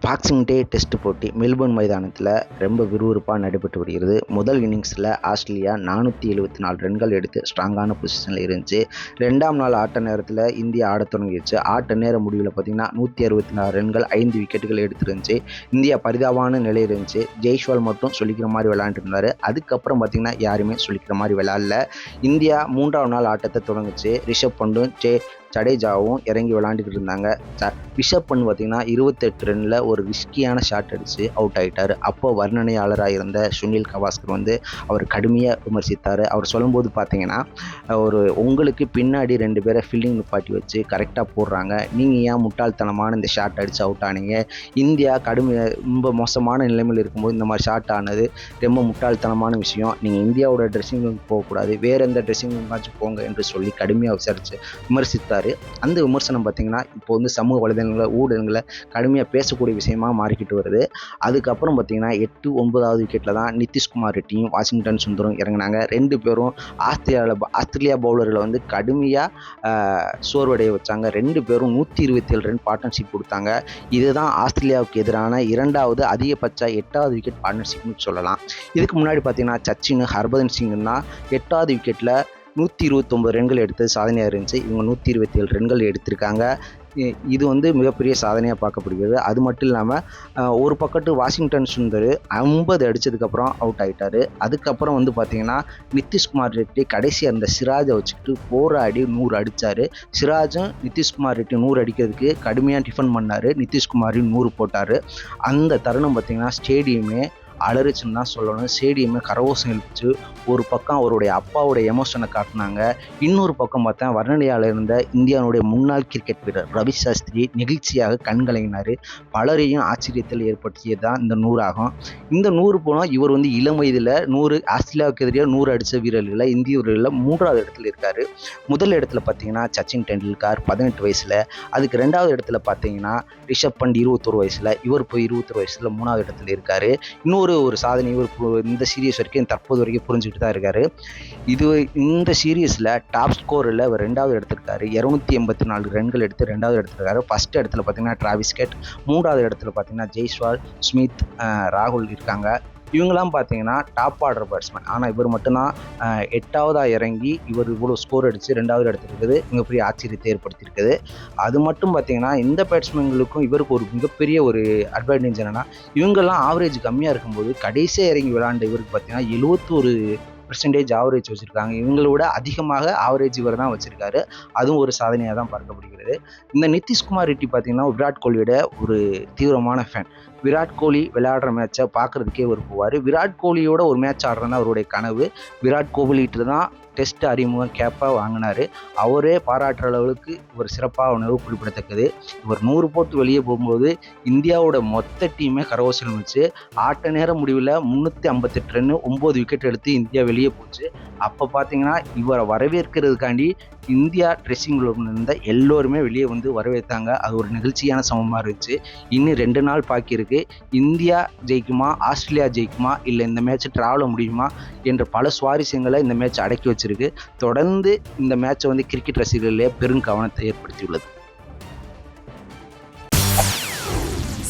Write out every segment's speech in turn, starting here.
Boxing டே test போட்டி Melbourne மைதானத்தில் ரொம்ப விறுவிறுப்பாக நடைபெற்று வருகிறது. முதல் இன்னிங்ஸில் ஆஸ்திரேலியா 474 ரன்கள் எடுத்து ஸ்ட்ராங்கான பொசிஷனில் இருந்துச்சு. ரெண்டாம் நாள் ஆட்ட நேரத்தில் இந்தியா ஆட தொடங்கிடுச்சு. ஆட்ட நேர முடிவில் பார்த்திங்கன்னா 164 ரன்கள் 5 விக்கெட்டுகள் எடுத்துருந்துச்சு. இந்தியா பரிதாபமான நிலை இருந்துச்சு. ஜெய்ஸ்வால் மட்டும் சொல்லிக்கிற மாதிரி விளையாண்டு இருந்தார். அதுக்கப்புறம் பார்த்திங்கன்னா யாருமே சொல்லிக்கிற மாதிரி விளையாடல. இந்தியா 3ஆம் நாள் ஆட்டத்தை தொடங்குச்சு. ரிஷப் பண்டும் ஜடேஜாவும் இறங்கி விளாண்டுக்கிட்டு இருந்தாங்க. ரிஷப் பண்ட் பார்த்திங்கன்னா 28 ரனில் ஒரு ரிஸ்கியான ஷாட் அடித்து அவுட் ஆகிட்டார். அப்போ வர்ணனையாளராக இருந்த சுனில் கவாஸ்கர் அவர் கடுமையாக விமர்சித்தார். அவர் சொல்லும்போது பார்த்தீங்கன்னா, உங்களுக்கு பின்னாடி 2 பேரை ஃபீல்டிங் நிப்பாட்டி வச்சு கரெக்டாக போடுறாங்க, நீங்கள் ஏன் முட்டாள்தனமான இந்த ஷாட் அடித்து அவுட் ஆனீங்க? இந்தியா ரொம்ப மோசமான நிலைமையில் இருக்கும்போது இந்த மாதிரி ஷாட் ஆனது ரொம்ப முட்டாள்தனமான விஷயம். நீங்கள் இந்தியாவோட ட்ரெஸ்ஸிங் ரூம் போகக்கூடாது, வேறு எந்த ட்ரெஸ்ஸிங் ரூமாச்சும் போங்க என்று சொல்லி கடுமையாக விமர்சித்தார். அந்த விமர்சனம் பார்த்தீங்கன்னா இப்போ சமூக வலைதளங்களில் ஊடகங்களை கடுமையாக பேசக்கூடிய விஷயமா மாறிக்கிட்டு வருது. அதுக்கப்புறம் பார்த்தீங்கன்னா 8, 9வது விக்கெட்டில் தான் நிதிஷ்குமார் ரெட்டியும் வாஷிங்டன் சுந்தரும் இறங்கினாங்க. 2 பேரும் ஆஸ்திரேலியா பவுலர்களை கடுமையாக சோர்வடைய வச்சாங்க. 2 பேரும் 127 ரன் பார்ட்னர்ஷிப் கொடுத்தாங்க. இதுதான் ஆஸ்திரேலியாவுக்கு எதிரான 2வது அதிகபட்ச 8வது விக்கெட் பார்ட்னர்ஷிப்னு சொல்லலாம். இதுக்கு முன்னாடி பார்த்தீங்கன்னா சச்சின், ஹர்பஜன் சிங் தான் 8வது விக்கெட்டில் 129 ரன்கள் எடுத்தது சாதனையாக இருந்துச்சு. இவங்க 127 ரன்கள் எடுத்திருக்காங்க. இது மிகப்பெரிய சாதனையாக பார்க்கப்படுகிறது. அது மட்டும் இல்லாமல் ஒரு பக்கத்து வாஷிங்டன் சுந்தர் 50 அடித்ததுக்கப்புறம் அவுட் ஆகிட்டார். அதுக்கப்புறம் பார்த்திங்கன்னா நிதிஷ்குமார் ரெட்டி கடைசியாக இருந்த சிராஜை வச்சுக்கிட்டு போராடி 100 அடித்தார். சிராஜும் நிதிஷ்குமார் ரெட்டி 100 அடிக்கிறதுக்கு கடுமையாக டிஃபன் பண்ணார். நிதிஷ்குமாரையும் 100 போட்டார். அந்த தருணம் பார்த்திங்கன்னா ஸ்டேடியமே அலறிச்சுன்னு தான் சொல்லணும். ஸ்டேடியமே கரகோஷம் எழுப்பிச்சு. ஒரு பக்கம் அவருடைய அப்பாவுடைய எமோஷனை காட்டினாங்க. இன்னொரு பக்கம் பார்த்தா வர்ணனையால் இருந்த இந்தியாவுடைய முன்னாள் கிரிக்கெட் வீரர் ரவி சாஸ்திரி நெகிழ்ச்சியாக கண்கலங்கினார். பலரையும் ஆச்சரியத்தில் ஏற்படுத்தியது தான் இந்த 100 ஆகும். இந்த 100 போனால் இவர் இளம் வயதில் 100 ஆஸ்திரேலியாவுக்கு எதிராக 100 அடித்த வீரர்களில் இந்திய வீரர்களில் 3வது இடத்துல இருக்கார். முதல் இடத்துல பார்த்தீங்கன்னா சச்சின் டெண்டுல்கர் 18 வயசில். அதுக்கு 2வது இடத்துல பார்த்தீங்கன்னா ரிஷப் பண்ட் 21 வயசில். இவர் போய் 21 வயசில் 3வது இடத்துல இருக்கார். இன்னொரு சாதனை இவர் இந்த சீரியஸ் வரைக்கும் தற்போது வரைக்கும் புரிஞ்சுக்கிட்டு தான் இருக்காரு. இந்த சீரியஸில் டாப் ஸ்கோரில் இவர் 2வது எடுத்திருக்காரு. 284 ரன்கள் எடுத்து 2வது எடுத்திருக்காரு. ஃபர்ஸ்ட் இடத்துல பார்த்தீங்கன்னா டிராவிஸ் ஹெட், 3வது இடத்துல பார்த்தீங்கன்னா ஜெய்ஸ்வால், ஸ்மித், ராகுல் இருக்காங்க. இவங்கெல்லாம் பார்த்தீங்கன்னா டாப் ஆர்டர் பேட்ஸ்மேன். ஆனால் இவர் மட்டும்தான் 8வதாக இறங்கி இவர் இவ்வளோ ஸ்கோர் அடித்து 2வது எடுத்துருக்குது. மிகப்பெரிய ஆச்சரியத்தை ஏற்படுத்தியிருக்குது. அது மட்டும் பார்த்தீங்கன்னா இந்த பேட்ஸ்மேன்களுக்கும் இவருக்கு ஒரு மிகப்பெரிய ஒரு அட்வான்டேஜ் என்னென்னா, இவங்கெல்லாம் ஆவரேஜ் கம்மியாக இருக்கும்போது கடைசியாக இறங்கி விளையாண்ட இவருக்கு பார்த்தீங்கன்னா 71% ஆவரேஜ் வச்சுருக்காங்க. இவங்களோட அதிகமாக ஆவரேஜ் இவர் தான் வச்சுருக்காரு. அதுவும் ஒரு சாதனையாக தான் பார்க்கப்படுகிறது. இந்த நிதிஷ்குமார் ரெட்டி பார்த்தீங்கன்னா விராட் கோலியோட ஒரு தீவிரமான ஃபேன். விராட் கோலி விளையாடுற மேட்சை பார்க்குறதுக்கே அவர் போவார். விராட் கோலியோட ஒரு மேட்ச் ஆடுறதுனா அவருடைய கனவு. விராட் கோலிகிட்ட தான் டெஸ்ட் அறிமுகம் கேப்பாக வாங்கினார். அவரே பாராட்டுற அளவுக்கு இவர் சிறப்பாக உணவு குறிப்பிடத்தக்கது. இவர் 100 போட்டு வெளியே போகும்போது இந்தியாவோட மொத்த டீமே கரகோஷம் வச்சு ஆட்ட நேர முடிவில் 358 ரன் 9 விக்கெட் எடுத்து இந்தியா வெளியே போச்சு. அப்போ பார்த்தீங்கன்னா இவரை வரவேற்கிறதுக்காண்டி இந்தியா ட்ரெஸ்ஸிங் ரூமில் இருந்த எல்லோருமே வெளியே வரவேற்றாங்க. அது ஒரு நிகழ்ச்சியான சமமாக இருந்துச்சு. இன்னும் 2 நாள் பாக்கி இருக்கு. இந்தியா ஜெயிக்குமா, ஆஸ்திரேலியா ஜெயிக்குமா, இல்லை இந்த மேட்ச் டிராவல முடியுமா என்ற பல சுவாரஸ்யங்களை இந்த மேட்ச் அடக்கி வச்சிருக்கு. தொடர்ந்து இந்த மேட்சை கிரிக்கெட் ரசிகர்களே பெரும் கவனத்தை ஏற்படுத்தியுள்ளது.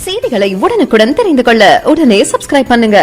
செய்திகளை உடனுக்குடன் தெரிந்து கொள்ள உடனே சப்ஸ்கிரைப் பண்ணுங்க.